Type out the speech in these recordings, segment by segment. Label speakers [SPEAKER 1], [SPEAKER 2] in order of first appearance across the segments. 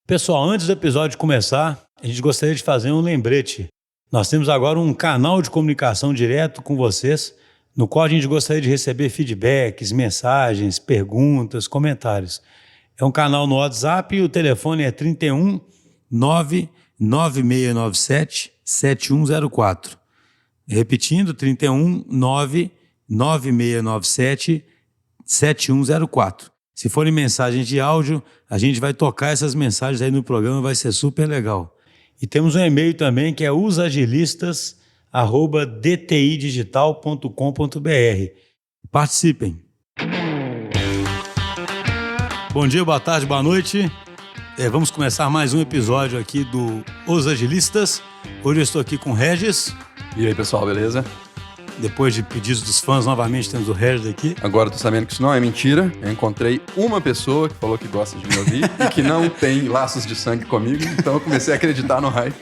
[SPEAKER 1] Pessoal, antes do episódio começar, a gente gostaria de fazer um lembrete. Nós temos agora um canal de comunicação direto com vocês, no qual a gente gostaria de receber feedbacks, mensagens, perguntas, comentários. É um canal no WhatsApp e o telefone é 31 99697 7104. Repetindo, 31 99697 7104. Se forem mensagens de áudio, a gente vai tocar essas mensagens aí no programa, vai ser super legal. E temos um e-mail também que é usagilistas@dtidigital.com.br. Participem. Bom dia, boa tarde, boa noite. Vamos começar mais um episódio aqui do Os Agilistas. Hoje eu estou aqui com o Regis.
[SPEAKER 2] E aí, pessoal, beleza?
[SPEAKER 1] Depois de pedidos dos fãs, novamente temos o Regis aqui.
[SPEAKER 2] Agora eu tô sabendo que isso não é mentira. Eu encontrei uma pessoa que falou que gosta de me ouvir e que não tem laços de sangue comigo, então eu comecei a acreditar no hype.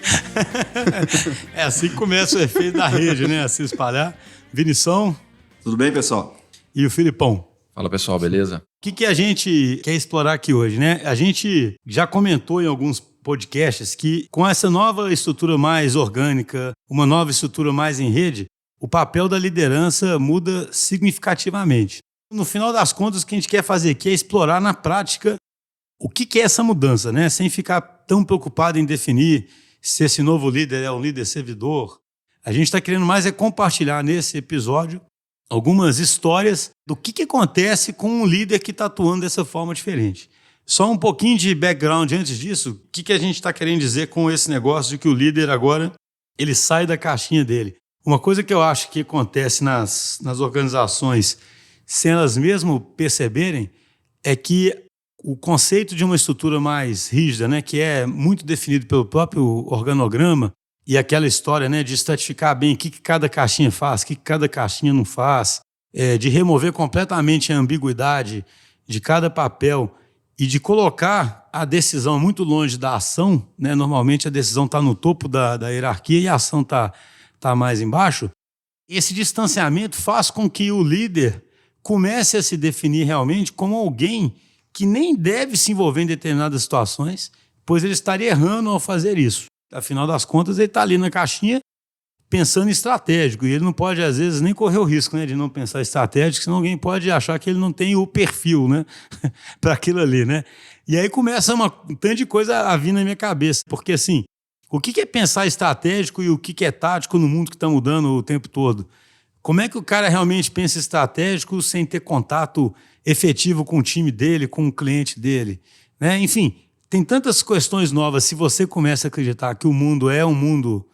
[SPEAKER 1] É assim que começa o efeito da rede, né? A se espalhar. Vinição.
[SPEAKER 3] Tudo bem, pessoal?
[SPEAKER 1] E o Filipão.
[SPEAKER 2] Fala, pessoal, beleza?
[SPEAKER 1] O que a gente quer explorar aqui hoje, né? A gente já comentou em alguns podcasts que com essa nova estrutura mais orgânica, uma nova estrutura mais em rede, o papel da liderança muda significativamente. No final das contas, o que a gente quer fazer aqui é explorar na prática o que é essa mudança, né? Sem ficar tão preocupado em definir se esse novo líder é um líder servidor. A gente está querendo mais é compartilhar nesse episódio algumas histórias do que acontece com um líder que está atuando dessa forma diferente. Só um pouquinho de background antes disso, o que a gente está querendo dizer com esse negócio de que o líder agora ele sai da caixinha dele. Uma coisa que eu acho que acontece nas organizações, sem elas mesmo perceberem, é que o conceito de uma estrutura mais rígida, né, que é muito definido pelo próprio organograma, e aquela história, né, de estratificar bem o que cada caixinha faz, o que cada caixinha não faz, de remover completamente a ambiguidade de cada papel e de colocar a decisão muito longe da ação, né? Normalmente a decisão está no topo da hierarquia e a ação está mais embaixo. Esse distanciamento faz com que o líder comece a se definir realmente como alguém que nem deve se envolver em determinadas situações, pois ele estaria errando ao fazer isso. Afinal das contas, ele está ali na caixinha pensando em estratégico, e ele não pode, às vezes, nem correr o risco, né, de não pensar estratégico, senão alguém pode achar que ele não tem o perfil, né, para aquilo ali, né? E aí começa um tanto de coisa a vir na minha cabeça, porque assim, o que é pensar estratégico e o que é tático no mundo que está mudando o tempo todo? Como é que o cara realmente pensa estratégico sem ter contato efetivo com o time dele, com o cliente dele, né? Enfim, tem tantas questões novas. Se você começa a acreditar que o mundo é um mundo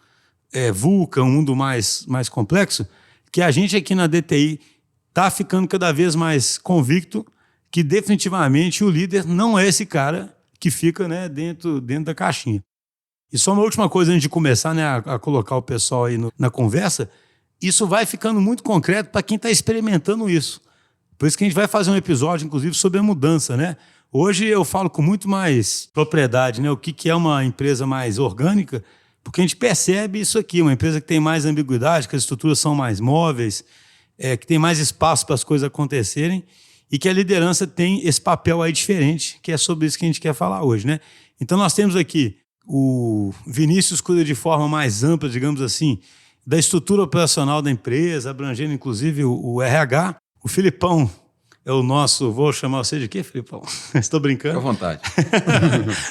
[SPEAKER 1] VUCA, um mundo mais complexo, que a gente aqui na DTI está ficando cada vez mais convicto que definitivamente o líder não é esse cara que fica, né, dentro da caixinha. E só uma última coisa antes de começar, né, a colocar o pessoal aí na conversa, isso vai ficando muito concreto para quem está experimentando isso. Por isso que a gente vai fazer um episódio, inclusive, sobre a mudança, né? Hoje eu falo com muito mais propriedade, né, o que é uma empresa mais orgânica, porque a gente percebe isso aqui, uma empresa que tem mais ambiguidade, que as estruturas são mais móveis, que tem mais espaço para as coisas acontecerem e que a liderança tem esse papel aí diferente, que é sobre isso que a gente quer falar hoje, né? Então nós temos aqui o Vinícius cuida de forma mais ampla, digamos assim, da estrutura operacional da empresa, abrangendo inclusive o RH. O Filipão é o nosso... Vou chamar você de quê, Filipão? Estou brincando?
[SPEAKER 2] Fica à vontade.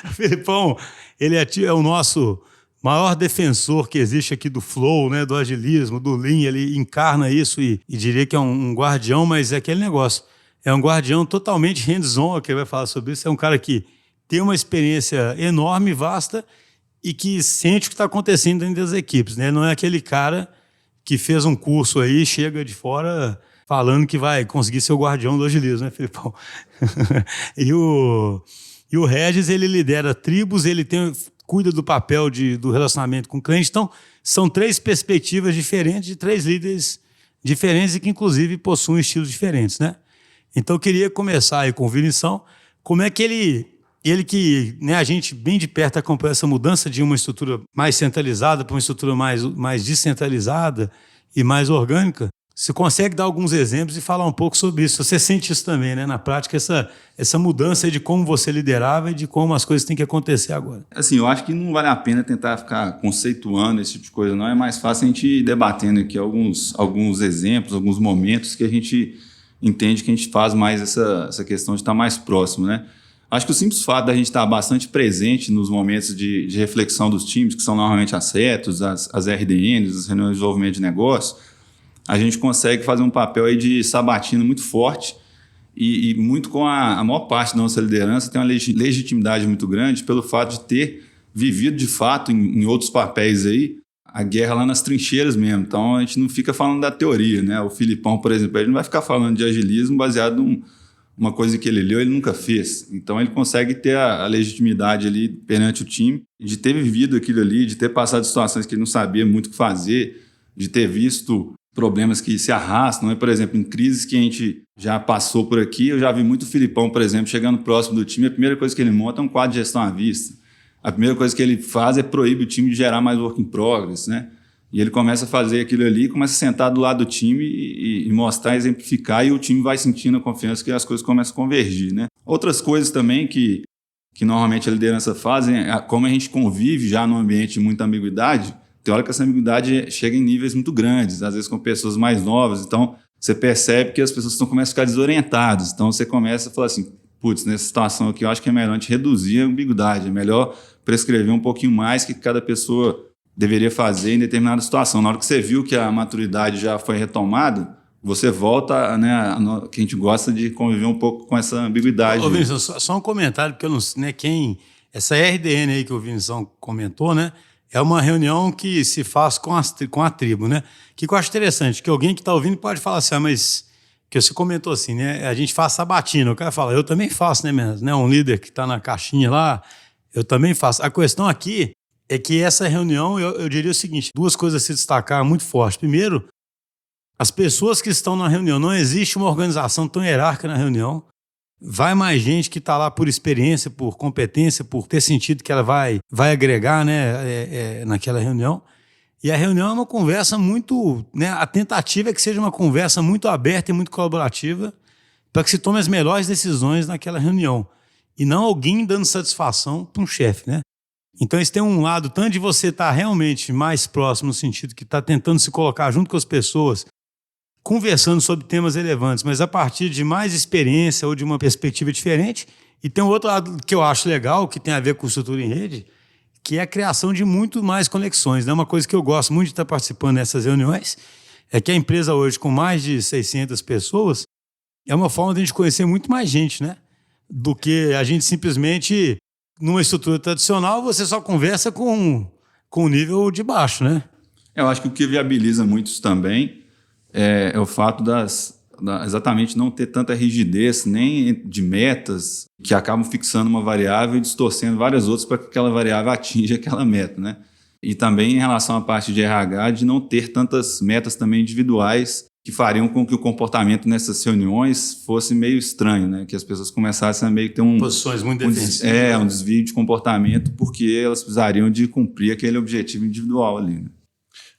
[SPEAKER 1] O Filipão, ele é o nosso maior defensor que existe aqui do flow, né, do agilismo, do lean. Ele encarna isso e diria que é um guardião, mas é aquele negócio. É um guardião totalmente hands-on, que ele vai falar sobre isso. É um cara que tem uma experiência enorme, vasta, e que sente o que está acontecendo dentro das equipes, né? Não é aquele cara que fez um curso aí, chega de fora falando que vai conseguir ser o guardião do agilismo, né, Filipão? E o Regis, ele lidera tribos, ele cuida do papel do relacionamento com o cliente. Então, são três perspectivas diferentes de três líderes diferentes e que, inclusive, possuem estilos diferentes, né? Então, eu queria começar aí com o Vinição. Como é que ele que, né, a gente bem de perto acompanha essa mudança de uma estrutura mais centralizada para uma estrutura mais descentralizada e mais orgânica. Você consegue dar alguns exemplos e falar um pouco sobre isso? Você sente isso também, né? Na prática, essa mudança de como você liderava e de como as coisas têm que acontecer agora.
[SPEAKER 3] Assim, eu acho que não vale a pena tentar ficar conceituando esse tipo de coisa, não. É mais fácil a gente ir debatendo aqui alguns exemplos, alguns momentos que a gente entende que a gente faz mais essa questão de estar mais próximo, né? Acho que o simples fato da gente estar bastante presente nos momentos de reflexão dos times, que são normalmente as CETOS, as RDNs, as reuniões de desenvolvimento de negócio, a gente consegue fazer um papel aí de sabatina muito forte e muito com a maior parte da nossa liderança tem uma legitimidade muito grande pelo fato de ter vivido de fato em outros papéis aí a guerra lá nas trincheiras mesmo. Então a gente não fica falando da teoria, né? O Filipão, por exemplo, ele não vai ficar falando de agilismo baseado uma coisa que ele leu, ele nunca fez. Então ele consegue ter a legitimidade ali perante o time, de ter vivido aquilo ali, de ter passado situações que ele não sabia muito o que fazer, de ter visto problemas que se arrastam, né? Por exemplo, em crises que a gente já passou por aqui, eu já vi muito o Filipão, por exemplo, chegando próximo do time, a primeira coisa que ele monta é um quadro de gestão à vista. A primeira coisa que ele faz é proíbe o time de gerar mais work in progress, né? E ele começa a fazer aquilo ali, começa a sentar do lado do time e mostrar, exemplificar, e o time vai sentindo a confiança que as coisas começam a convergir, né? Outras coisas também que normalmente a liderança faz, como a gente convive já num ambiente de muita ambiguidade, tem hora que essa ambiguidade chega em níveis muito grandes, às vezes com pessoas mais novas, então você percebe que as pessoas começam a ficar desorientadas, então você começa a falar assim, putz, nessa situação aqui eu acho que é melhor a gente reduzir a ambiguidade, é melhor prescrever um pouquinho mais que cada pessoa deveria fazer em determinada situação. Na hora que você viu que a maturidade já foi retomada, você volta, né, que a gente gosta de conviver um pouco com essa ambiguidade.
[SPEAKER 1] Ô, Vinícius, só um comentário, porque eu não sei, né, essa RDN aí que o Vinícius comentou, né, é uma reunião que se faz com a tribo, né, que eu acho interessante, que alguém que está ouvindo pode falar assim, mas que você comentou assim, né, a gente faz sabatina, o cara fala, eu também faço, né, mesmo, né, um líder que está na caixinha lá, eu também faço. A questão aqui é que essa reunião, eu diria o seguinte, duas coisas a se destacar muito forte. Primeiro, as pessoas que estão na reunião, não existe uma organização tão hierárquica na reunião. Vai mais gente que está lá por experiência, por competência, por ter sentido que ela vai agregar, né, naquela reunião. E a reunião é uma conversa muito... né, a tentativa é que seja uma conversa muito aberta e muito colaborativa para que se tome as melhores decisões naquela reunião. E não alguém dando satisfação para um chefe, né? Então, isso tem um lado, tanto de você estar realmente mais próximo, no sentido que está tentando se colocar junto com as pessoas, conversando sobre temas relevantes, mas a partir de mais experiência ou de uma perspectiva diferente. E tem um outro lado que eu acho legal, que tem a ver com estrutura em rede, que é a criação de muito mais conexões, né? Uma coisa que eu gosto muito de estar participando dessas reuniões é que a empresa hoje, com mais de 600 pessoas, é uma forma de a gente conhecer muito mais gente, né? Do que a gente simplesmente... Numa estrutura tradicional, você só conversa com o nível de baixo, né?
[SPEAKER 3] Eu acho que o que viabiliza muito isso também é o fato exatamente não ter tanta rigidez nem de metas que acabam fixando uma variável e distorcendo várias outras para que aquela variável atinja aquela meta, né? E também em relação à parte de RH, de não ter tantas metas também individuais que fariam com que o comportamento nessas reuniões fosse meio estranho, né? Que as pessoas começassem a meio que ter
[SPEAKER 1] posições muito defensivas.
[SPEAKER 3] Um desvio de comportamento porque elas precisariam de cumprir aquele objetivo individual ali, né?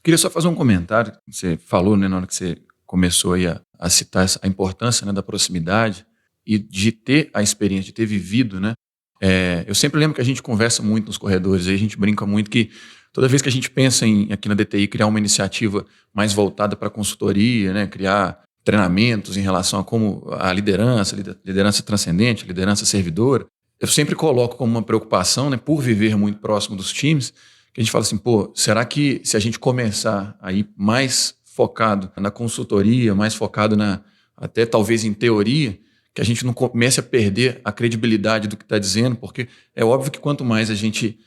[SPEAKER 4] Queria só fazer um comentário. Você falou, né, na hora que você começou aí a citar a importância, né, da proximidade e de ter a experiência, de ter vivido, né? Eu sempre lembro que a gente conversa muito nos corredores, aí a gente brinca muito que toda vez que a gente pensa aqui na DTI criar uma iniciativa mais voltada para a consultoria, né, criar treinamentos em relação a como a liderança transcendente, liderança servidora, eu sempre coloco como uma preocupação, né, por viver muito próximo dos times, que a gente fala assim, pô, será que se a gente começar a ir mais focado na consultoria, mais focado até talvez em teoria, que a gente não comece a perder a credibilidade do que está dizendo, porque é óbvio que quanto mais a gente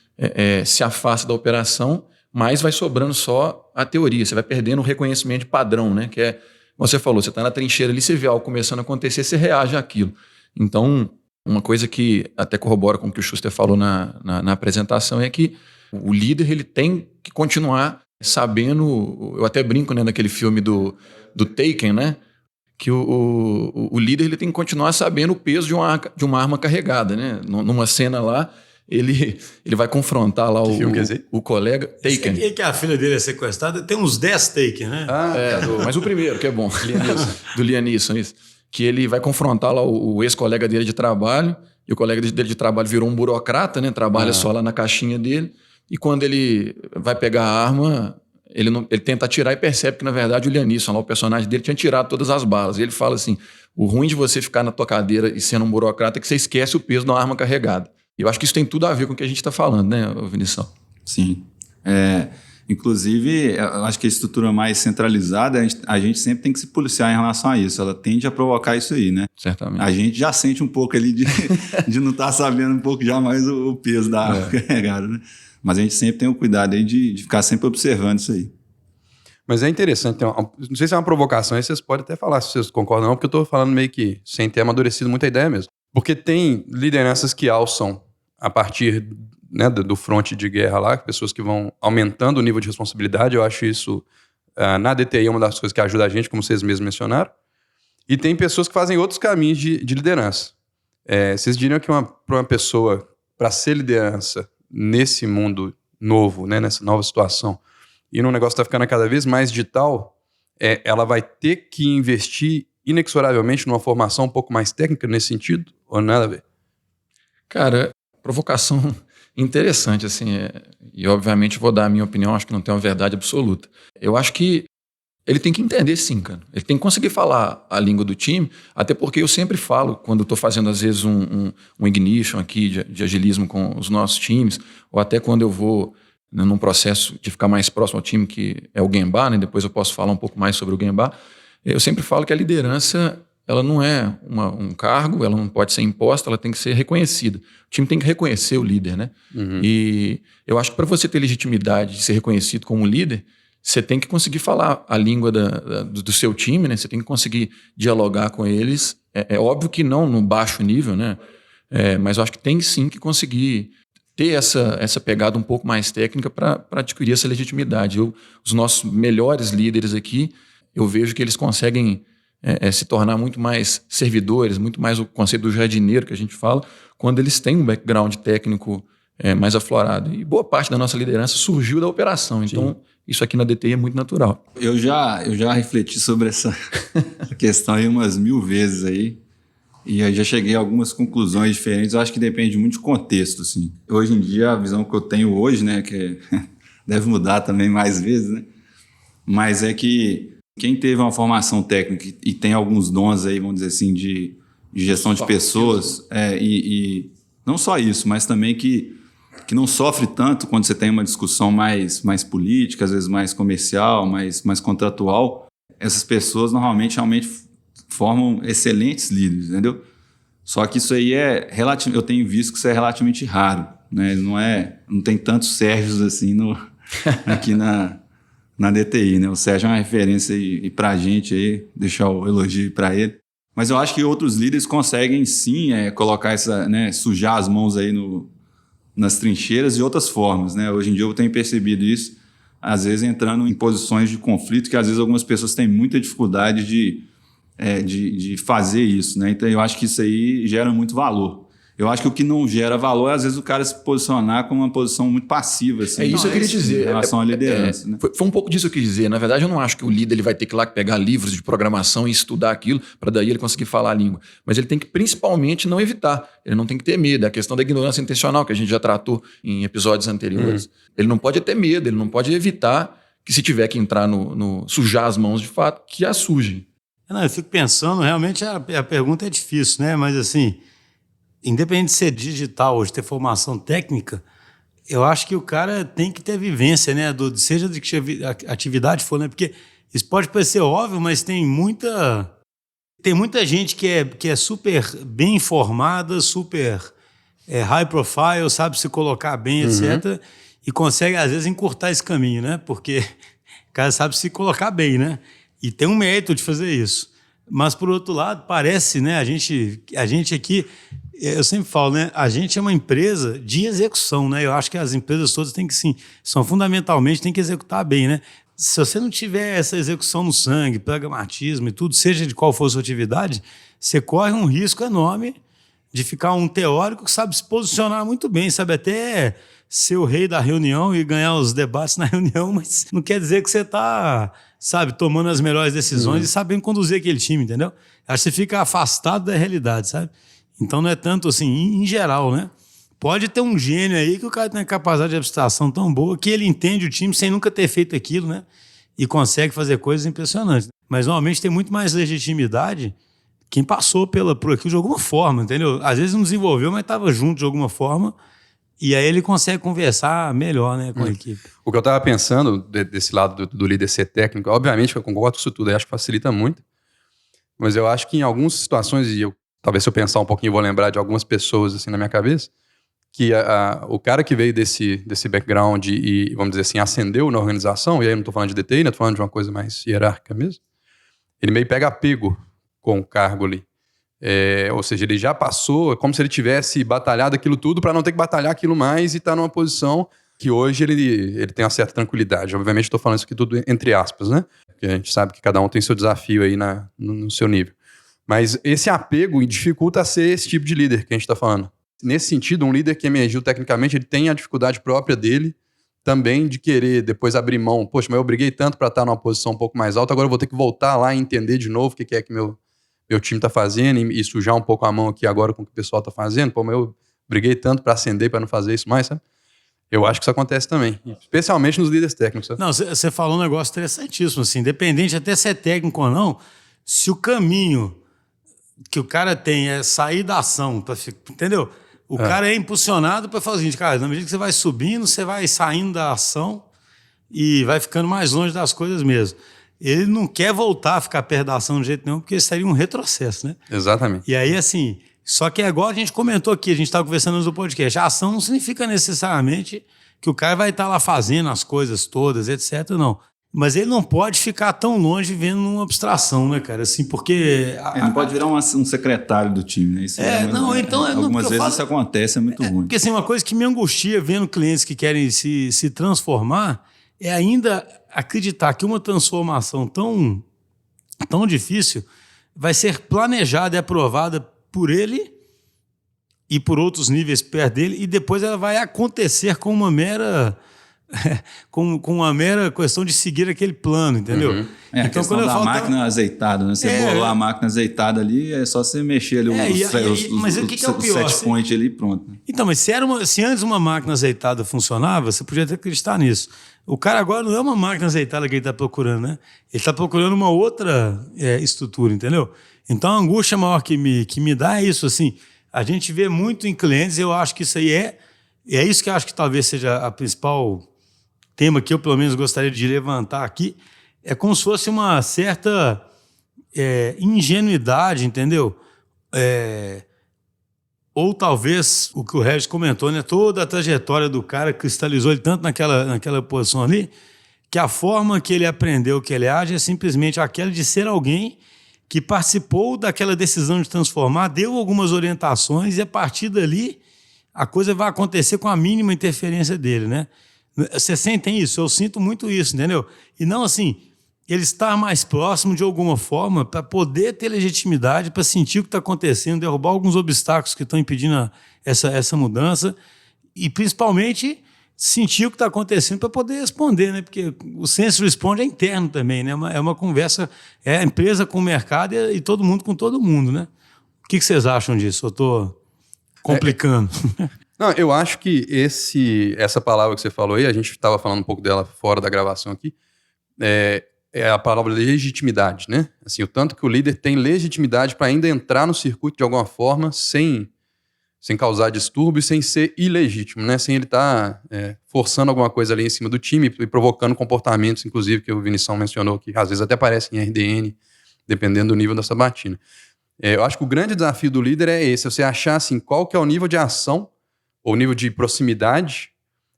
[SPEAKER 4] se afasta da operação, mais vai sobrando só a teoria, você vai perdendo o reconhecimento de padrão, né? Que é, como você falou, você está na trincheira ali, você vê algo começando a acontecer, você reage àquilo. Então, uma coisa que até corrobora com o que o Schuster falou na apresentação é que o líder ele tem que continuar sabendo, eu até brinco, né, naquele filme do Taken, né? Que o líder ele tem que continuar sabendo o peso de uma arma carregada, né? Numa cena lá, ele vai confrontar lá o colega Taken.
[SPEAKER 1] Quem que a filha dele é sequestrada? Tem uns 10 Taken, né?
[SPEAKER 4] Mas o primeiro, que é bom. Do Liam Neeson, isso. Que ele vai confrontar lá o ex-colega dele de trabalho, e o colega dele de trabalho virou um burocrata, né? Trabalha só lá na caixinha dele, e quando ele vai pegar a arma, ele tenta atirar e percebe que, na verdade, o Liam Neeson, lá, o personagem dele, tinha tirado todas as balas. E ele fala assim, o ruim de você ficar na tua cadeira e sendo um burocrata é que você esquece o peso da arma carregada. E eu acho que isso tem tudo a ver com o que a gente está falando, né, Vinição?
[SPEAKER 3] Sim. Inclusive, eu acho que a estrutura mais centralizada, a gente sempre tem que se policiar em relação a isso. Ela tende a provocar isso aí, né?
[SPEAKER 4] Certamente.
[SPEAKER 3] A gente já sente um pouco ali de não estar sabendo um pouco já mais o peso da arma carregada, né? Mas a gente sempre tem o cuidado aí de ficar sempre observando isso aí.
[SPEAKER 2] Mas é interessante, não sei se é uma provocação, aí vocês podem até falar se vocês concordam ou não, porque eu estou falando meio que sem ter amadurecido muita ideia mesmo. Porque tem lideranças que alçam a partir, né, do fronte de guerra lá, pessoas que vão aumentando o nível de responsabilidade. Eu acho isso, na DTI, é uma das coisas que ajuda a gente, como vocês mesmos mencionaram. E tem pessoas que fazem outros caminhos de liderança. Vocês diriam que para uma pessoa, para ser liderança nesse mundo novo, né, nessa nova situação, e num negócio que está ficando cada vez mais digital, ela vai ter que investir inexoravelmente numa formação um pouco mais técnica nesse sentido? Ou nada a ver?
[SPEAKER 4] Cara, provocação interessante, assim, e obviamente vou dar a minha opinião, acho que não tem uma verdade absoluta. Eu acho que ele tem que entender sim, cara. Ele tem que conseguir falar a língua do time, até porque eu sempre falo, quando eu estou fazendo às vezes um ignition aqui de agilismo com os nossos times, ou até quando eu vou num processo de ficar mais próximo ao time, que é o Gemba, né? Depois eu posso falar um pouco mais sobre o Gemba. Eu sempre falo que a liderança, ela não é um cargo, ela não pode ser imposta, ela tem que ser reconhecida. O time tem que reconhecer o líder, né? Uhum. E eu acho que para você ter legitimidade de ser reconhecido como líder, você tem que conseguir falar a língua do seu time, né? Você tem que conseguir dialogar com eles. É óbvio que não no baixo nível, né? Mas eu acho que tem sim que conseguir ter essa pegada um pouco mais técnica para adquirir essa legitimidade. Os nossos melhores líderes aqui, eu vejo que eles conseguem se tornar muito mais servidores, muito mais o conceito do jardineiro que a gente fala, quando eles têm um background técnico mais aflorado. E boa parte da nossa liderança surgiu da operação. Então, sim, isso aqui na DTI é muito natural.
[SPEAKER 3] Eu já refleti sobre essa questão aí umas 1000 vezes aí. E aí já cheguei a algumas conclusões diferentes. Eu acho que depende muito de contexto, assim. Hoje em dia, a visão que eu tenho hoje, né, que deve mudar também mais vezes, né? Mas é que quem teve uma formação técnica e tem alguns dons aí, vamos dizer assim, de gestão de pessoas, e não só isso, mas também que não sofre tanto quando você tem uma discussão mais política, às vezes mais comercial, mais contratual, essas pessoas normalmente realmente formam excelentes líderes, entendeu? Só que isso aí eu tenho visto que isso é relativamente raro, né? Não tem tantos Sérgios assim aqui na DTI, né? O Sérgio é uma referência e pra gente aí, deixar o elogio para ele. Mas eu acho que outros líderes conseguem sim colocar sujar as mãos aí nas trincheiras de outras formas, né? Hoje em dia eu tenho percebido isso, às vezes entrando em posições de conflito que às vezes algumas pessoas têm muita dificuldade de fazer isso, né? Então eu acho que isso aí gera muito valor. Eu acho que o que não gera valor é às vezes o cara se posicionar com uma posição muito passiva, assim,
[SPEAKER 4] isso eu queria dizer,
[SPEAKER 3] em relação à liderança, né?
[SPEAKER 4] Foi um pouco disso que eu quis dizer. Na verdade, eu não acho que o líder ele vai ter que ir lá pegar livros de programação e estudar aquilo para daí ele conseguir falar a língua. Mas ele tem que principalmente não evitar. Ele não tem que ter medo. É a questão da ignorância intencional que a gente já tratou em episódios anteriores. Ele não pode ter medo, ele não pode evitar que se tiver que entrar no sujar as mãos de fato, que a sujem.
[SPEAKER 1] Eu fico pensando, realmente a pergunta é difícil, né? Mas assim, independente de ser digital ou de ter formação técnica, eu acho que o cara tem que ter vivência, né? Seja de que atividade for, né? Porque isso pode parecer óbvio, mas tem muita gente que é super bem informada, super high profile, sabe se colocar bem, etc. E consegue, às vezes, encurtar esse caminho, né? Porque o cara sabe se colocar bem, né? E tem um mérito de fazer isso. Mas, por outro lado, parece, né? A gente aqui, eu sempre falo, né? A gente é uma empresa de execução, né? Eu acho que as empresas todas têm tem que executar bem, né? Se você não tiver essa execução no sangue, pragmatismo e tudo, seja de qual for a sua atividade, você corre um risco enorme de ficar um teórico que sabe se posicionar muito bem, sabe até ser o rei da reunião e ganhar os debates na reunião, mas não quer dizer que você está, sabe, tomando as melhores decisões e sabendo conduzir aquele time, entendeu? Acho que você fica afastado da realidade, sabe? Então não é tanto assim, em geral, né? Pode ter um gênio aí que o cara tem uma capacidade de abstração tão boa que ele entende o time sem nunca ter feito aquilo, né? E consegue fazer coisas impressionantes. Mas normalmente tem muito mais legitimidade quem passou por aquilo de alguma forma, entendeu? Às vezes não desenvolveu, mas estava junto de alguma forma. E aí ele consegue conversar melhor, né, com a equipe.
[SPEAKER 2] O que eu estava pensando desse lado do líder ser técnico, obviamente eu concordo com isso tudo, eu acho que facilita muito. Mas eu acho que em algumas situações, talvez se eu pensar um pouquinho, eu vou lembrar de algumas pessoas assim na minha cabeça, que o cara que veio desse background e, vamos dizer assim, ascendeu na organização, e aí eu não estou falando de DTI, né, estou falando de uma coisa mais hierárquica mesmo, ele meio pega apego com o cargo ali. Ou seja, ele já passou, é como se ele tivesse batalhado aquilo tudo para não ter que batalhar aquilo mais e estar numa posição que hoje ele tem uma certa tranquilidade. Obviamente estou falando isso aqui tudo entre aspas, né? Porque a gente sabe que cada um tem seu desafio aí no seu nível. Mas esse apego dificulta ser esse tipo de líder que a gente está falando. Nesse sentido, um líder que emergiu tecnicamente, ele tem a dificuldade própria dele também de querer depois abrir mão. Poxa, mas eu briguei tanto para estar numa posição um pouco mais alta, agora eu vou ter que voltar lá e entender de novo o que é que meu time está fazendo e sujar um pouco a mão aqui agora com o que o pessoal está fazendo. Pô, mas eu briguei tanto para ascender, para não fazer isso mais, sabe? Eu acho que isso acontece também, especialmente nos líderes técnicos. Sabe?
[SPEAKER 1] Não, você falou um negócio interessantíssimo, assim, independente até se é técnico ou não, se o caminho que o cara tem é sair da ação, entendeu? O cara é impulsionado para fazer o seguinte, cara, na medida que você vai subindo, você vai saindo da ação e vai ficando mais longe das coisas mesmo. Ele não quer voltar a ficar perto da ação de jeito nenhum, porque seria um retrocesso, né?
[SPEAKER 2] Exatamente.
[SPEAKER 1] E aí, assim, só que é igual a gente comentou aqui, a gente estava conversando no podcast, a ação não significa necessariamente que o cara vai estar lá fazendo as coisas todas, etc, não. Mas ele não pode ficar tão longe vendo uma abstração, né, cara? Assim, porque...
[SPEAKER 3] Ele não pode virar um secretário do time, né? Isso algumas vezes isso acontece, é muito ruim.
[SPEAKER 1] Porque, assim, uma coisa que me angustia vendo clientes que querem se transformar é ainda acreditar que uma transformação tão difícil vai ser planejada e aprovada por ele e por outros níveis perto dele, e depois ela vai acontecer com uma mera questão de seguir aquele plano, entendeu?
[SPEAKER 3] Uhum. Então, a questão da máquina azeitada, né? Você bolou a máquina azeitada ali, é só você mexer ali
[SPEAKER 1] mas o que é o pior?
[SPEAKER 3] Set point ali, pronto.
[SPEAKER 1] Então, mas se antes uma máquina azeitada funcionava, você podia até acreditar nisso. O cara agora não é uma máquina azeitada que ele está procurando, né? Ele está procurando uma outra estrutura, entendeu? Então, a angústia maior que me dá é isso, assim. A gente vê muito em clientes, eu acho que isso aí é isso que eu acho que talvez seja a principal tema que eu, pelo menos, gostaria de levantar aqui, é como se fosse uma certa ingenuidade, entendeu? Ou talvez o que o Regis comentou, né? Toda a trajetória do cara cristalizou ele tanto naquela posição ali, que a forma que ele aprendeu que ele age é simplesmente aquela de ser alguém que participou daquela decisão de transformar, deu algumas orientações e a partir dali a coisa vai acontecer com a mínima interferência dele, né? Vocês sentem isso? Eu sinto muito isso, entendeu? E não assim, ele estar mais próximo de alguma forma para poder ter legitimidade, para sentir o que está acontecendo, derrubar alguns obstáculos que estão impedindo essa mudança e principalmente sentir o que está acontecendo para poder responder, né? Porque o sense responde é interno também, né? É uma conversa, é a empresa com o mercado e todo mundo com todo mundo, né? O que vocês acham disso? Eu estou complicando.
[SPEAKER 2] Não, eu acho que essa palavra que você falou aí, a gente estava falando um pouco dela fora da gravação aqui, é a palavra legitimidade, né? Assim, o tanto que o líder tem legitimidade para ainda entrar no circuito de alguma forma sem causar distúrbio e sem ser ilegítimo, né? Sem ele estar forçando alguma coisa ali em cima do time e provocando comportamentos, inclusive, que o Vinição mencionou, que às vezes até aparecem em RDN, dependendo do nível da sabatina. Eu acho que o grande desafio do líder é esse, você achar assim, qual que é o nível de ação ou nível de proximidade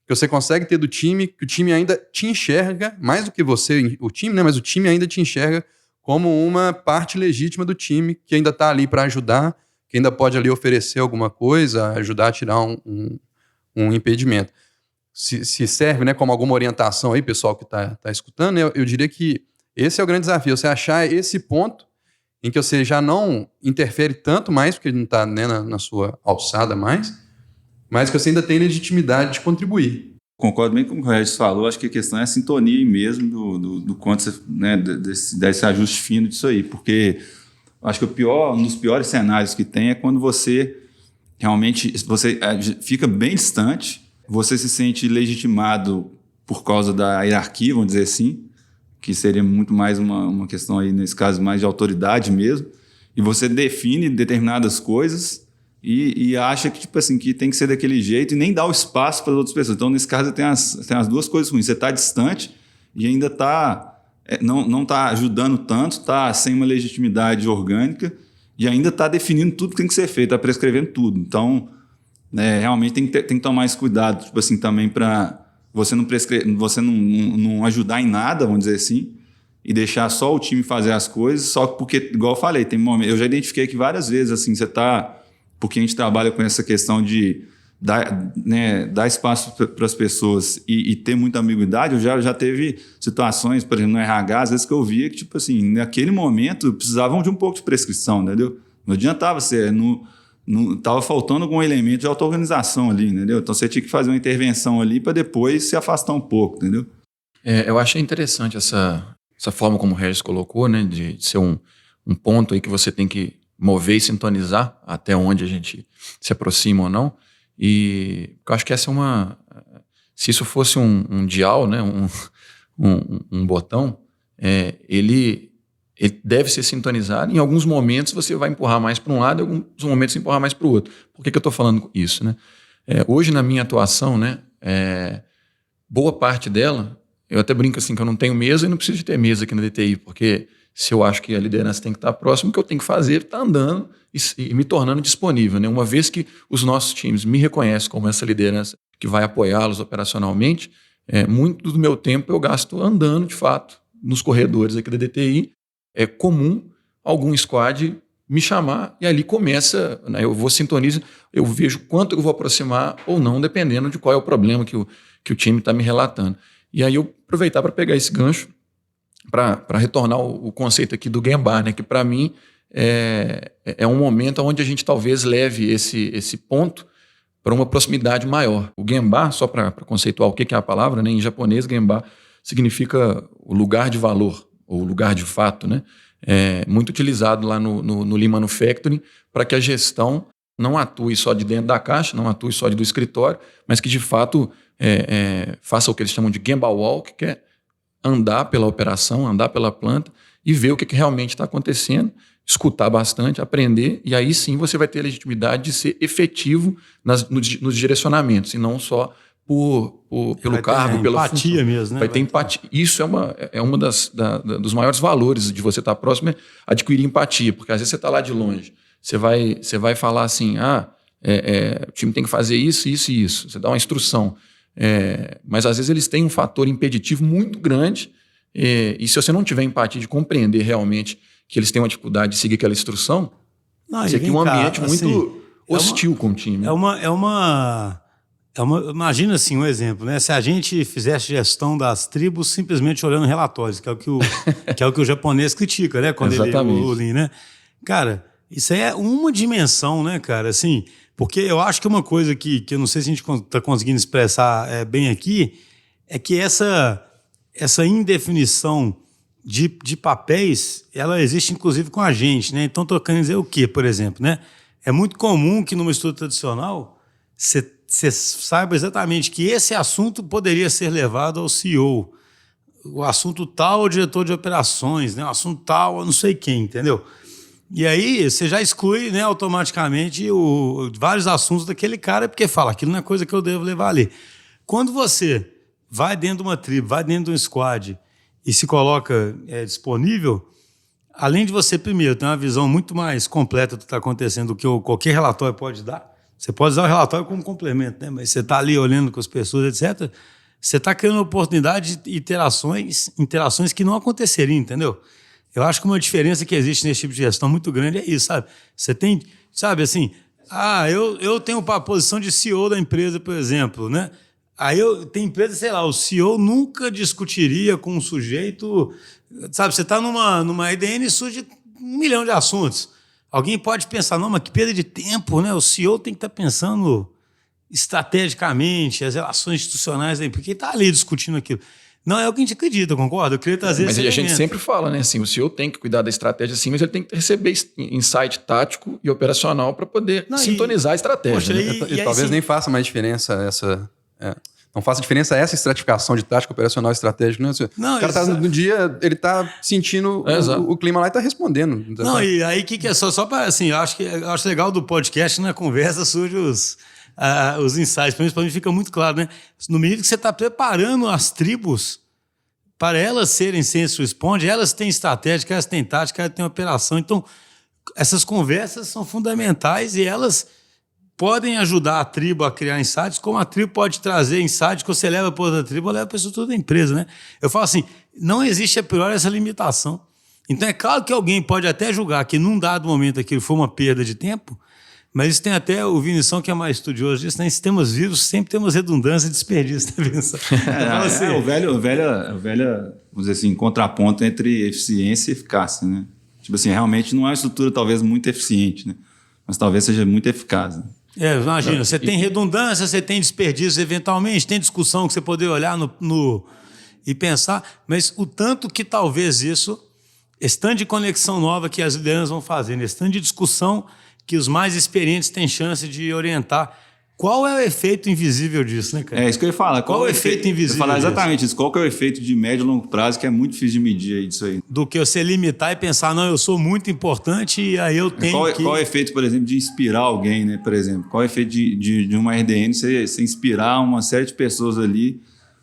[SPEAKER 2] que você consegue ter do time, que o time ainda te enxerga, mais do que você, o time, né? Mas o time ainda te enxerga como uma parte legítima do time, que ainda está ali para ajudar, que ainda pode ali oferecer alguma coisa, ajudar a tirar um impedimento. Se serve, né, como alguma orientação aí, pessoal que está escutando, eu diria que esse é o grande desafio, você achar esse ponto em que você já não interfere tanto mais, porque ele não está, né, na sua alçada mais, mas que você ainda tem legitimidade de contribuir.
[SPEAKER 3] Concordo bem com o que o Regis falou, acho que a questão é a sintonia aí mesmo do quanto você, né, desse ajuste fino disso aí, porque acho que um dos piores cenários que tem é quando você realmente fica bem distante, você se sente legitimado por causa da hierarquia, vamos dizer assim, que seria muito mais uma questão aí, nesse caso, mais de autoridade mesmo, e você define determinadas coisas e acha que, tipo assim, que tem que ser daquele jeito e nem dá o espaço para as outras pessoas. Então, nesse caso, tem as duas coisas ruins. Você está distante e ainda não está ajudando tanto, está sem uma legitimidade orgânica e ainda está definindo tudo que tem que ser feito, está prescrevendo tudo. Então, realmente tem que tomar esse cuidado, tipo assim, também para você não ajudar em nada, vamos dizer assim, e deixar só o time fazer as coisas, só porque, igual eu falei, tem momentos, eu já identifiquei que várias vezes, assim, porque a gente trabalha com essa questão de dar espaço para as pessoas e ter muita ambiguidade. Eu já teve situações, por exemplo, no RH, às vezes que eu via que, tipo assim, naquele momento precisavam de um pouco de prescrição, entendeu? Não adiantava ser, estava faltando algum elemento de auto-organização ali, entendeu? Então você tinha que fazer uma intervenção ali para depois se afastar um pouco, entendeu?
[SPEAKER 4] Eu achei interessante essa forma como o Regis colocou, né, de ser um ponto aí que você tem que mover e sintonizar até onde a gente se aproxima ou não. E eu acho que essa é se isso fosse um dial, né, um botão, ele deve ser sintonizado. Em alguns momentos você vai empurrar mais para um lado, em alguns momentos empurrar mais para o outro. Por que eu estou falando isso, né? Hoje na minha atuação, né, boa parte dela, eu até brinco assim que eu não tenho mesa e não preciso de ter mesa aqui na DTI, porque se eu acho que a liderança tem que estar próximo, o que eu tenho que fazer está andando e me tornando disponível, né? Uma vez que os nossos times me reconhecem como essa liderança que vai apoiá-los operacionalmente, muito do meu tempo eu gasto andando, de fato, nos corredores aqui da DTI. É comum algum squad me chamar e ali começa, né, eu vou sintonizar, eu vejo quanto eu vou aproximar ou não, dependendo de qual é o problema que o time está me relatando. E aí eu aproveitar para pegar esse gancho para retornar o conceito aqui do Gemba, né, que para mim é um momento onde a gente talvez leve esse ponto para uma proximidade maior. O Gemba, só para conceituar o que é a palavra, né, em japonês, Gemba significa o lugar de valor, ou lugar de fato, né? Muito utilizado lá no Lean Manufacturing para que a gestão não atue só de dentro da caixa, não atue só do escritório, mas que de fato faça o que eles chamam de Gemba Walk, que é andar pela operação, andar pela planta e ver o que realmente está acontecendo, escutar bastante, aprender, e aí sim você vai ter a legitimidade de ser efetivo nos direcionamentos, e não só pelo cargo, pela função.
[SPEAKER 1] Empatia mesmo, né?
[SPEAKER 4] Vai ter empatia. Isso é uma dos maiores valores de você estar próximo, é adquirir empatia, porque às vezes você está lá de longe, você vai falar assim, o time tem que fazer isso, isso e isso, você dá uma instrução, mas às vezes eles têm um fator impeditivo muito grande, e se você não tiver empatia de compreender realmente que eles têm uma dificuldade de seguir aquela instrução, você cria um ambiente muito hostil com o time.
[SPEAKER 1] Imagina assim um exemplo, né? Se a gente fizesse gestão das tribos simplesmente olhando relatórios, que é o que o japonês critica, né? Quando
[SPEAKER 4] Exatamente.
[SPEAKER 1] o Lean, né? Cara, isso aí é uma dimensão, né, cara? Assim, porque eu acho que uma coisa que eu não sei se a gente está conseguindo expressar bem aqui é que essa indefinição de papéis, ela existe inclusive com a gente, né? Então, estou querendo dizer o quê, por exemplo, né? É muito comum que numa estrutura tradicional você saiba exatamente que esse assunto poderia ser levado ao CEO. O assunto tal ao diretor de operações, né? O assunto tal a não sei quem, entendeu? E aí você já exclui, né, automaticamente vários assuntos daquele cara, porque fala, aquilo não é coisa que eu devo levar ali. Quando você vai dentro de uma tribo, vai dentro de um squad e se coloca disponível, além de você, primeiro, ter uma visão muito mais completa do que está acontecendo do que qualquer relatório pode dar. Você pode usar o relatório como complemento, né? Mas você está ali olhando com as pessoas, etc. Você está criando oportunidade de interações que não aconteceriam, entendeu? Eu acho que uma diferença que existe nesse tipo de gestão muito grande é isso, sabe? Você tem, sabe, assim, eu tenho a posição de CEO da empresa, por exemplo, né? Aí tem empresa, sei lá, o CEO nunca discutiria com um sujeito, sabe? Você está numa IDN e surge um milhão de assuntos. Alguém pode pensar, não, mas que perda de tempo, né? O CEO tem que estar pensando estrategicamente, as relações institucionais, porque está ali discutindo aquilo. Não é o que a gente acredita, concorda? Eu queria trazer
[SPEAKER 4] Mas
[SPEAKER 1] esse
[SPEAKER 4] a gente
[SPEAKER 1] elemento.
[SPEAKER 4] sempre fala, né? Assim, o CEO tem que cuidar da estratégia, sim, mas ele tem que receber insight tático e operacional para poder sintonizar a estratégia.
[SPEAKER 1] Poxa,
[SPEAKER 4] né?
[SPEAKER 2] E talvez nem faça mais diferença essa... não faça diferença essa estratificação de tática operacional e estratégica. Né?
[SPEAKER 1] Não,
[SPEAKER 2] o cara tá no dia, ele tá sentindo o clima lá e tá respondendo.
[SPEAKER 1] Não, e aí o que é só para assim, eu acho legal do podcast, na conversa surge os insights. Para mim fica muito claro, né? No momento que você está preparando as tribos para elas serem sense responde, elas têm estratégia, elas têm tática, elas têm operação. Então, essas conversas são fundamentais e elas podem ajudar a tribo a criar insights, como a tribo pode trazer insights que você leva para outra tribo ou leva para a estrutura da empresa, né? Eu falo assim, não existe a priori essa limitação. Então é claro que alguém pode até julgar que num dado momento aquilo foi uma perda de tempo, mas isso tem até o Vinição, que é mais estudioso disso, né? Em sistemas vivos sempre temos redundância e desperdício, né, Vinição?
[SPEAKER 3] O velho, vamos dizer assim, contraponto entre eficiência e eficácia, né? Tipo assim, realmente não é uma estrutura talvez muito eficiente, né? Mas talvez seja muito eficaz, né?
[SPEAKER 1] Imagina, você tem redundância, você tem desperdício eventualmente, tem discussão que você poder olhar e pensar, mas o tanto que talvez esse tanto de conexão nova que as lideranças vão fazendo, esse tanto de discussão que os mais experientes têm chance de orientar. Qual é o efeito invisível disso, né, cara?
[SPEAKER 3] É isso que eu ia falar.
[SPEAKER 1] Qual é o efeito invisível?
[SPEAKER 3] Eu ia falar exatamente isso. Qual que é o efeito de médio e longo prazo, que é muito difícil de medir aí disso aí?
[SPEAKER 1] Do que você limitar e pensar, não, eu sou muito importante e aí eu tenho
[SPEAKER 3] Qual é o efeito, por exemplo, de inspirar alguém, né? Por exemplo, qual é o efeito de uma RDN você inspirar uma série de pessoas ali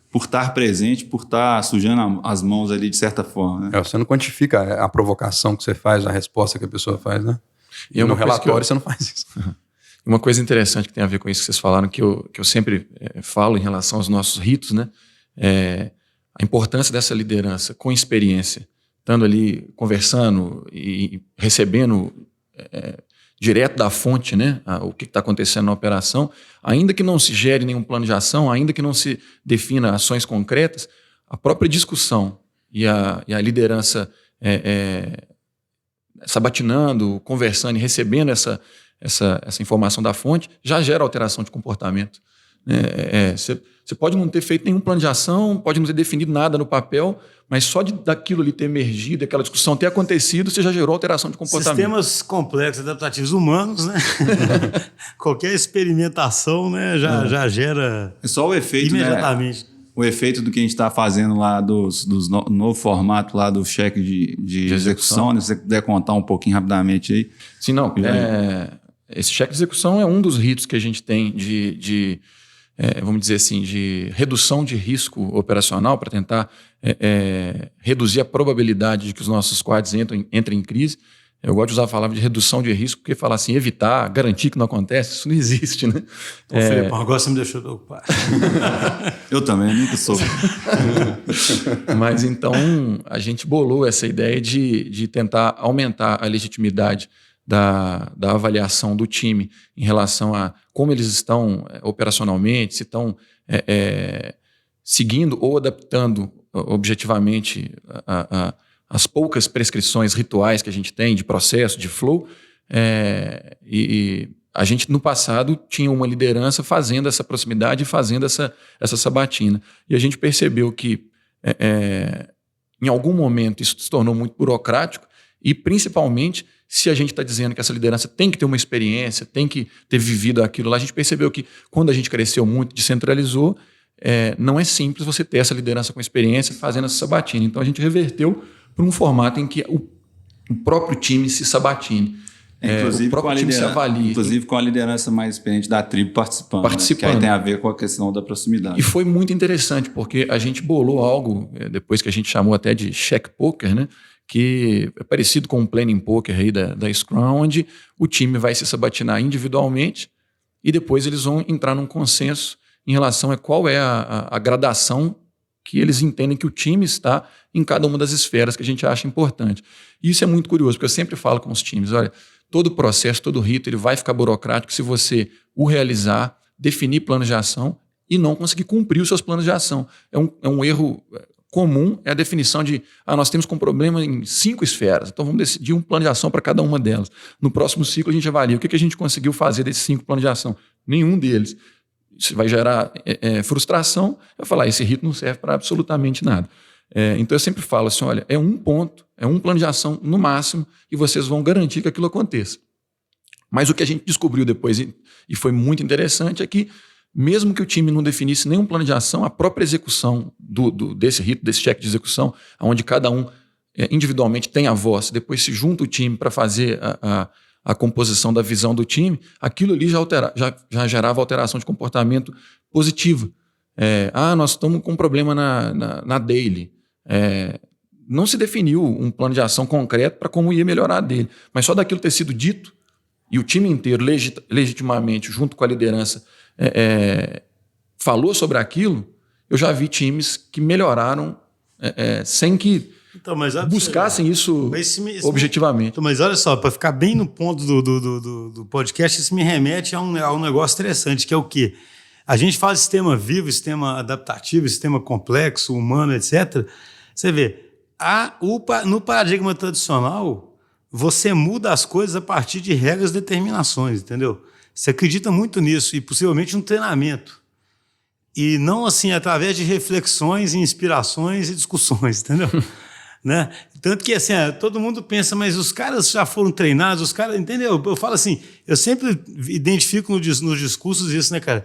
[SPEAKER 3] por estar presente, por estar sujando as mãos ali de certa forma, né?
[SPEAKER 2] Você não quantifica a provocação que você faz, a resposta que a pessoa faz, né? E no relatório você não faz isso.
[SPEAKER 4] Uma coisa interessante que tem a ver com isso que vocês falaram, que eu sempre falo em relação aos nossos ritos, né? A importância dessa liderança com experiência, estando ali conversando e recebendo direto da fonte, né? O que está acontecendo na operação, ainda que não se gere nenhum plano de ação, ainda que não se defina ações concretas, a própria discussão e a liderança sabatinando, conversando e recebendo essa informação da fonte, já gera alteração de comportamento. Você pode não ter feito nenhum plano de ação, pode não ter definido nada no papel, mas só daquilo ali ter emergido, aquela discussão ter acontecido, você já gerou alteração de comportamento.
[SPEAKER 1] Sistemas complexos adaptativos humanos, né? Qualquer experimentação, né, já gera
[SPEAKER 3] é só o efeito,
[SPEAKER 1] imediatamente.
[SPEAKER 3] Né? O efeito do que a gente está fazendo lá dos novo formato lá do cheque de execução, né? Se você puder contar um pouquinho rapidamente aí.
[SPEAKER 4] Sim, não. Esse cheque de execução é um dos ritos que a gente tem vamos dizer assim, de redução de risco operacional para tentar reduzir a probabilidade de que os nossos squads entrem em crise. Eu gosto de usar a palavra de redução de risco, porque falar assim, evitar, garantir que não acontece, isso não existe, né?
[SPEAKER 1] Felipe, agora você me deixou preocupado.
[SPEAKER 3] Eu também, nunca soube.
[SPEAKER 4] Mas então, a gente bolou essa ideia de tentar aumentar a legitimidade da avaliação do time em relação a como eles estão operacionalmente, se estão seguindo ou adaptando objetivamente as poucas prescrições rituais que a gente tem de processo, de flow, e a gente no passado tinha uma liderança fazendo essa proximidade e fazendo essa sabatina. E a gente percebeu que em algum momento isso se tornou muito burocrático e principalmente se a gente está dizendo que essa liderança tem que ter uma experiência, tem que ter vivido aquilo lá, a gente percebeu que quando a gente cresceu muito, descentralizou, não é simples você ter essa liderança com experiência fazendo essa sabatina. Então a gente reverteu para um formato em que o próprio time se sabatine.
[SPEAKER 3] Inclusive,
[SPEAKER 4] o próprio time se avalie.
[SPEAKER 3] Inclusive com a liderança mais experiente da tribo participando. Né? Que aí tem a ver com a questão da proximidade.
[SPEAKER 4] E foi muito interessante, porque a gente bolou algo, depois que a gente chamou até de check poker, né? Que é parecido com um planning poker aí da Scrum, onde o time vai se sabatinar individualmente e depois eles vão entrar num consenso em relação a qual é a gradação que eles entendem que o time está em cada uma das esferas que a gente acha importante. E isso é muito curioso, porque eu sempre falo com os times, olha, todo processo, todo rito, ele vai ficar burocrático se você o realizar, definir planos de ação e não conseguir cumprir os seus planos de ação. É um erro comum é a definição de nós temos um problema em 5 esferas, então vamos decidir um plano de ação para cada uma delas. No próximo ciclo a gente avalia o que a gente conseguiu fazer desses 5 planos de ação. Nenhum deles. Isso vai gerar frustração. Eu falar, esse rito não serve para absolutamente nada. Então eu sempre falo assim, olha, é um ponto, é um plano de ação no máximo e vocês vão garantir que aquilo aconteça. Mas o que a gente descobriu depois, e foi muito interessante, é que mesmo que o time não definisse nenhum plano de ação, a própria execução desse rito, desse cheque de execução, onde cada um individualmente tem a voz, depois se junta o time para fazer a composição da visão do time, aquilo ali já gerava alteração de comportamento positiva. Nós estamos com um problema na daily. Não se definiu um plano de ação concreto para como ia melhorar a dele, mas só daquilo ter sido dito e o time inteiro legitimamente, junto com a liderança, falou sobre aquilo, eu já vi times que melhoraram sem que buscassem isso objetivamente.
[SPEAKER 1] Mas olha só, para ficar bem no ponto do podcast, isso me remete a um negócio interessante, que é o quê? A gente fala de sistema vivo, sistema adaptativo, sistema complexo, humano, etc. Você vê, no paradigma tradicional, você muda as coisas a partir de regras e determinações, entendeu? Você acredita muito nisso, e possivelmente no treinamento. E não assim através de reflexões, inspirações e discussões, entendeu? Né? Tanto que assim, todo mundo pensa, mas os caras já foram treinados, os caras, entendeu? Eu falo assim, eu sempre identifico nos discursos isso, né, cara?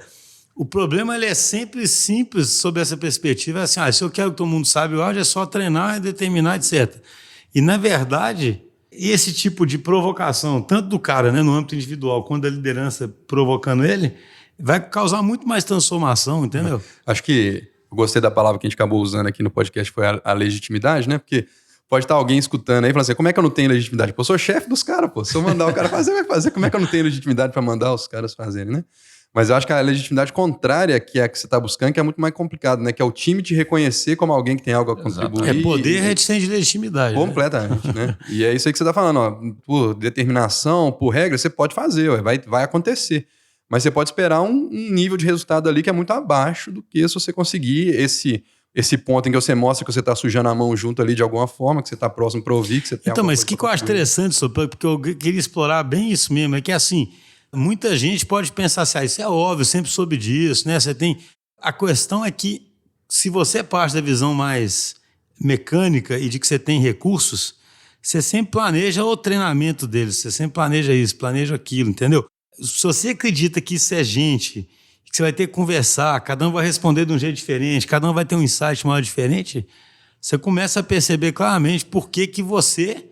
[SPEAKER 1] O problema ele é sempre simples sob essa perspectiva, é assim, se eu quero que todo mundo saiba, hoje é só treinar, determinar, etc. E, na verdade, esse tipo de provocação, tanto do cara, né, no âmbito individual, quanto da liderança provocando ele, vai causar muito mais transformação, entendeu?
[SPEAKER 2] Acho que eu gostei da palavra que a gente acabou usando aqui no podcast, foi a legitimidade, né? Porque pode estar alguém escutando aí e falando assim, como é que eu não tenho legitimidade? Pô, eu sou chefe dos caras, pô. Se eu mandar o cara fazer, vai fazer. Como é que eu não tenho legitimidade para mandar os caras fazerem, né? Mas eu acho que a legitimidade contrária, que é a que você está buscando, que é muito mais complicado, né? Que é o time te reconhecer como alguém que tem algo a contribuir.
[SPEAKER 1] É poder reticente de legitimidade.
[SPEAKER 2] Completamente, né? E é isso aí que você está falando, ó. Por determinação, por regra, você pode fazer, ó, vai acontecer. Mas você pode esperar um nível de resultado ali que é muito abaixo do que se você conseguir esse ponto em que você mostra que você está sujando a mão junto ali de alguma forma, que você está próximo para ouvir, que você tem.
[SPEAKER 1] Então, mas o que eu acho interessante, porque eu queria explorar bem isso mesmo, é que assim, muita gente pode pensar assim, isso é óbvio, eu sempre soube disso, né? A questão é que se você parte da visão mais mecânica e de que você tem recursos, você sempre planeja o treinamento deles, você sempre planeja isso, planeja aquilo, entendeu? Se você acredita que isso é gente, que você vai ter que conversar, cada um vai responder de um jeito diferente, cada um vai ter um insight maior diferente, você começa a perceber claramente por que você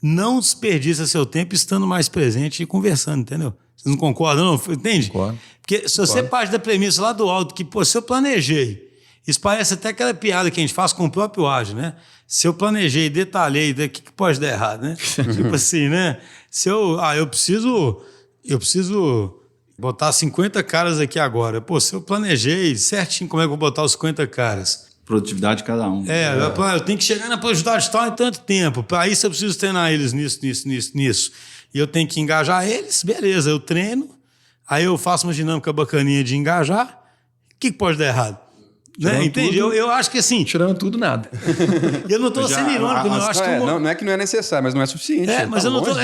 [SPEAKER 1] não desperdiça seu tempo estando mais presente e conversando, entendeu? Vocês não concordam, não? Entende?
[SPEAKER 4] Concordo.
[SPEAKER 1] Porque se você parte da premissa lá do alto que, se eu planejei, isso parece até aquela piada que a gente faz com o próprio ágil, né? Se eu planejei, detalhei, o que pode dar errado, né? Tipo assim, né? Se eu preciso botar 50 caras aqui agora. Se eu planejei certinho como é que eu vou botar os 50 caras.
[SPEAKER 3] Produtividade de cada um.
[SPEAKER 1] Eu tenho que chegar na produtividade tal em tanto tempo. Para isso eu preciso treinar eles nisso. E eu tenho que engajar eles, beleza, eu treino, aí eu faço uma dinâmica bacaninha de engajar. O que pode dar errado? Né? Entende? Eu acho que assim...
[SPEAKER 4] Tirando tudo, nada.
[SPEAKER 1] Eu não estou sendo irônico, eu acho que...
[SPEAKER 2] Não é que não é necessário, mas não é suficiente.
[SPEAKER 1] Mas eu não estou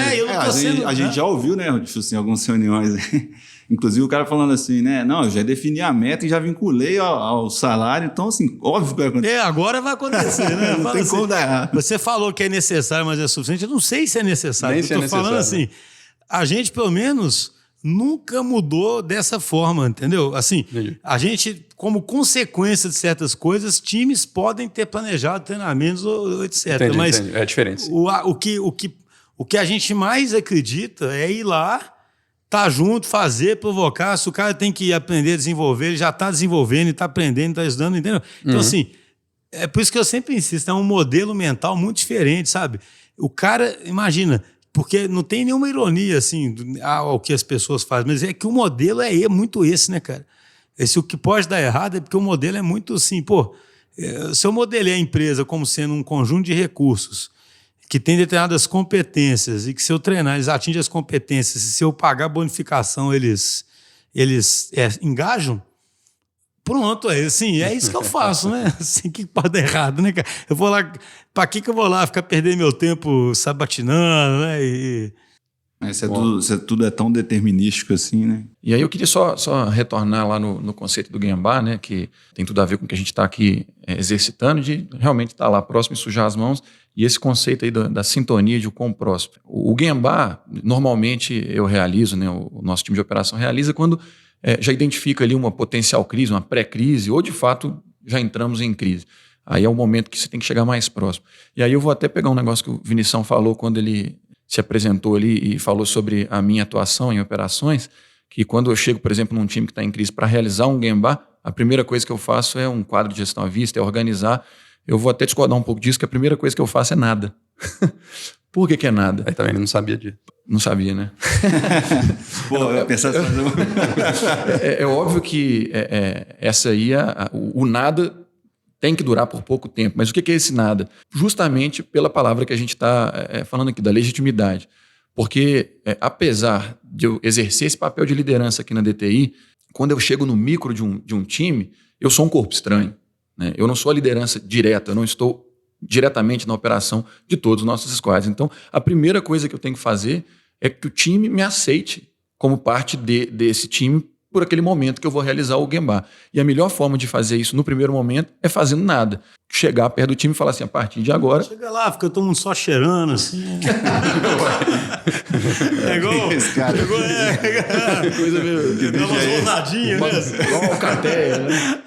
[SPEAKER 1] sendo...
[SPEAKER 3] A gente já ouviu, né, assim, algumas reuniões, inclusive o cara falando assim, né, não, eu já defini a meta e já vinculei ao salário, então assim, óbvio que vai acontecer.
[SPEAKER 1] Agora vai acontecer, né?
[SPEAKER 3] Não tem como dar errado.
[SPEAKER 1] Você falou que é necessário, mas é suficiente. Eu não sei se é necessário.
[SPEAKER 2] Nem se é necessário.
[SPEAKER 1] Falando assim, a gente pelo menos... nunca mudou dessa forma, entendeu? Assim,
[SPEAKER 2] Entendi.
[SPEAKER 1] A gente, como consequência de certas coisas, times podem ter planejado treinamentos, etc.
[SPEAKER 2] Entendi,
[SPEAKER 1] mas
[SPEAKER 2] entendi. É a diferença.
[SPEAKER 1] O que a gente mais acredita é ir lá, tá junto, fazer, provocar. Se o cara tem que aprender a desenvolver, ele já está desenvolvendo, está aprendendo, está estudando, entendeu? Então, assim, é por isso que eu sempre insisto, é um modelo mental muito diferente, sabe? O cara, imagina... Porque não tem nenhuma ironia, assim, ao que as pessoas fazem, mas é que o modelo é muito esse, né, cara? O que pode dar errado é porque o modelo é muito assim, se eu modelei a empresa como sendo um conjunto de recursos que tem determinadas competências e que se eu treinar, eles atingem as competências, e se eu pagar bonificação, eles engajam, Pronto, assim, é isso que eu faço, né? Assim, que pode dar errado, né, cara? Eu vou lá, pra que eu vou lá ficar perdendo meu tempo sabatinando, né?
[SPEAKER 3] Tudo é tão determinístico assim, né?
[SPEAKER 4] E aí eu queria só retornar lá no conceito do Gembá, né, que tem tudo a ver com o que a gente está aqui exercitando, de realmente estar lá próximo e sujar as mãos, e esse conceito aí da sintonia de o quão próximo. O Gembá, normalmente eu realizo, né, o nosso time de operação realiza quando já identifica ali uma potencial crise, uma pré-crise, ou de fato já entramos em crise. Aí é o momento que você tem que chegar mais próximo. E aí eu vou até pegar um negócio que o Vinição falou quando ele se apresentou ali e falou sobre a minha atuação em operações, que quando eu chego, por exemplo, num time que está em crise para realizar um Gembá, a primeira coisa que eu faço é um quadro de gestão à vista, é organizar. Eu vou até discordar um pouco disso, que a primeira coisa que eu faço é nada. Por que é nada?
[SPEAKER 2] Aí também ele não sabia disso.
[SPEAKER 4] Não sabia, né?
[SPEAKER 3] Pô, eu pensava em fazer um...
[SPEAKER 4] É óbvio que essa aí, o nada tem que durar por pouco tempo. Mas o que é esse nada? Justamente pela palavra que a gente está falando aqui, da legitimidade. Porque, apesar de eu exercer esse papel de liderança aqui na DTI, quando eu chego no micro de um time, eu sou um corpo estranho, né? Eu não sou a liderança direta, eu não estou diretamente na operação de todos os nossos squads. Então, a primeira coisa que eu tenho que fazer é que o time me aceite como parte desse time por aquele momento que eu vou realizar o Gembá. E a melhor forma de fazer isso no primeiro momento é fazendo nada. Chegar perto do time e falar assim, a partir de agora...
[SPEAKER 1] Chega lá, fica todo mundo só cheirando, assim. É igual...
[SPEAKER 3] Esse cara...
[SPEAKER 4] Coisa meio...
[SPEAKER 1] Dá umas rosnadinhas, né?
[SPEAKER 4] Igual uma alcateia, né?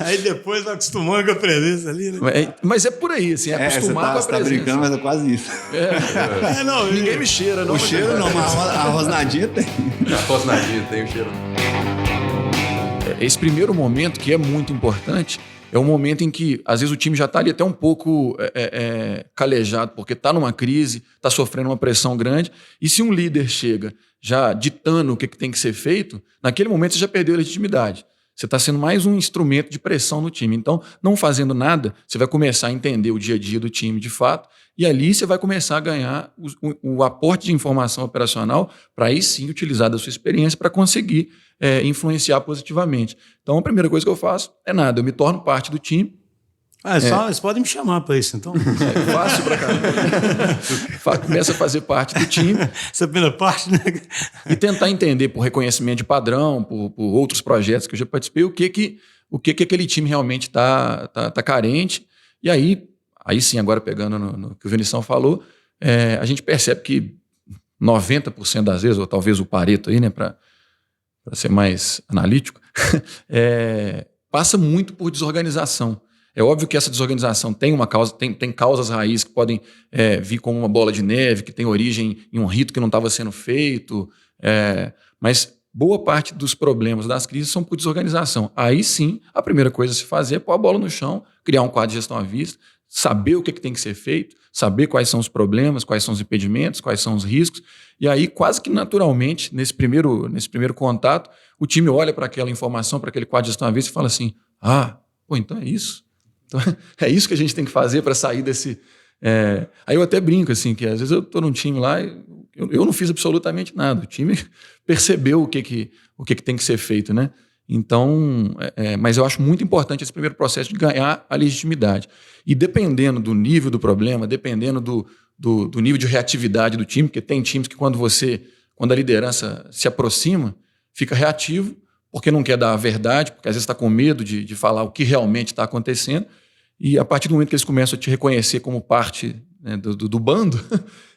[SPEAKER 1] Aí depois vai acostumando com a presença ali, né?
[SPEAKER 4] Mas é por aí, assim, é acostumar com a
[SPEAKER 3] você tá
[SPEAKER 4] presença.
[SPEAKER 3] brincando, mas é quase isso.
[SPEAKER 1] Não,
[SPEAKER 4] Ninguém me cheira, não.
[SPEAKER 3] O cheiro não, mas a rosnadinha tem.
[SPEAKER 2] A rosnadinha tem o cheiro.
[SPEAKER 4] Esse primeiro momento, que é muito importante, é um momento em que, às vezes, o time já está ali até um pouco calejado, porque está numa crise, está sofrendo uma pressão grande, e se um líder chega já ditando o que tem que ser feito, naquele momento você já perdeu a legitimidade. Você está sendo mais um instrumento de pressão no time. Então, não fazendo nada, você vai começar a entender o dia a dia do time de fato, e ali você vai começar a ganhar o aporte de informação operacional para aí sim utilizar da sua experiência para conseguir influenciar positivamente. Então, a primeira coisa que eu faço é nada, eu me torno parte do time.
[SPEAKER 1] Vocês podem me chamar para isso, então.
[SPEAKER 4] É fácil para cá. Começa a fazer parte do time.
[SPEAKER 1] Essa primeira parte, né?
[SPEAKER 4] E tentar entender por reconhecimento de padrão, por outros projetos que eu já participei, o que aquele time realmente tá carente. E aí sim, agora pegando no que o Vinição falou, a gente percebe que 90% das vezes, ou talvez o Pareto aí, né, para ser mais analítico, passa muito por desorganização. É óbvio que essa desorganização tem uma causa, tem causas raízes que podem vir como uma bola de neve, que tem origem em um rito que não estava sendo feito, mas boa parte dos problemas das crises são por desorganização. Aí sim, a primeira coisa a se fazer é pôr a bola no chão, criar um quadro de gestão à vista, saber o que tem que ser feito, saber quais são os problemas, quais são os impedimentos, quais são os riscos, e aí quase que naturalmente, nesse primeiro contato, o time olha para aquela informação, para aquele quadro de gestão à vista e fala assim, então é isso. Então, é isso que a gente tem que fazer para sair desse... Aí eu até brinco, assim, que às vezes eu estou num time lá e eu não fiz absolutamente nada. O time percebeu o que tem que ser feito, né? Então, mas eu acho muito importante esse primeiro processo de ganhar a legitimidade. E dependendo do nível do problema, dependendo do nível de reatividade do time, porque tem times que quando a liderança se aproxima, fica reativo, porque não quer dar a verdade, porque às vezes está com medo de falar o que realmente está acontecendo, e a partir do momento que eles começam a te reconhecer como parte, né, do bando,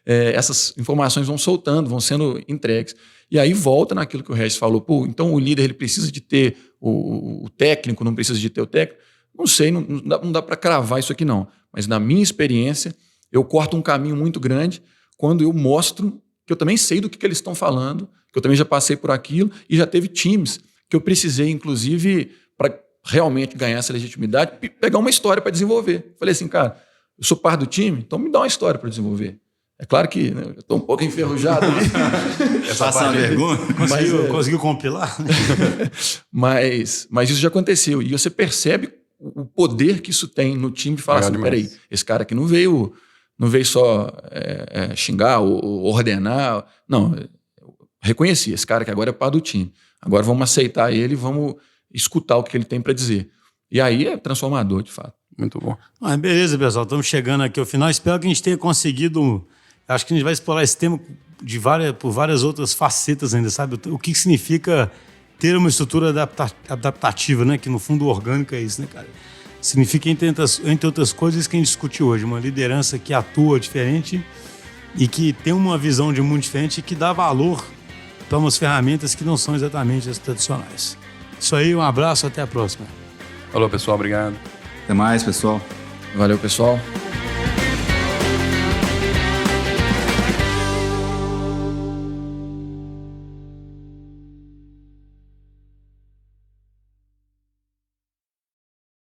[SPEAKER 4] essas informações vão soltando, vão sendo entregues. E aí volta naquilo que o Regis falou, então o líder ele precisa de ter o técnico, não precisa de ter o técnico. Não sei, não dá para cravar isso aqui não, mas na minha experiência, eu corto um caminho muito grande quando eu mostro que eu também sei do que eles estão falando, que eu também já passei por aquilo, e já teve times que eu precisei, inclusive, para realmente ganhar essa legitimidade, pegar uma história para desenvolver. Falei assim, cara, eu sou parte do time, então me dá uma história para desenvolver. É claro que, né, eu estou um pouco enferrujado ali.
[SPEAKER 3] Passar vergonha.
[SPEAKER 1] Conseguiu compilar?
[SPEAKER 4] Mas isso já aconteceu. E você percebe o poder que isso tem no time de falar assim, peraí, esse cara aqui não veio só xingar ou ordenar. Não, reconheci, esse cara que agora é parte do time. Agora vamos aceitar ele, vamos escutar o que ele tem para dizer. E aí é transformador, de fato.
[SPEAKER 2] Muito bom.
[SPEAKER 1] Mas beleza, pessoal. Estamos chegando aqui ao final. Espero que a gente tenha conseguido... Acho que a gente vai explorar esse tema por várias outras facetas ainda, sabe? O que significa ter uma estrutura adaptativa, né? Que no fundo orgânica é isso, né, cara? Significa, entre outras coisas, que a gente discutiu hoje. Uma liderança que atua diferente e que tem uma visão de mundo diferente e que dá valor para umas ferramentas que não são exatamente as tradicionais. Isso aí, um abraço, até a próxima.
[SPEAKER 2] Falou, pessoal. Obrigado.
[SPEAKER 3] Até mais, pessoal.
[SPEAKER 4] Valeu, pessoal.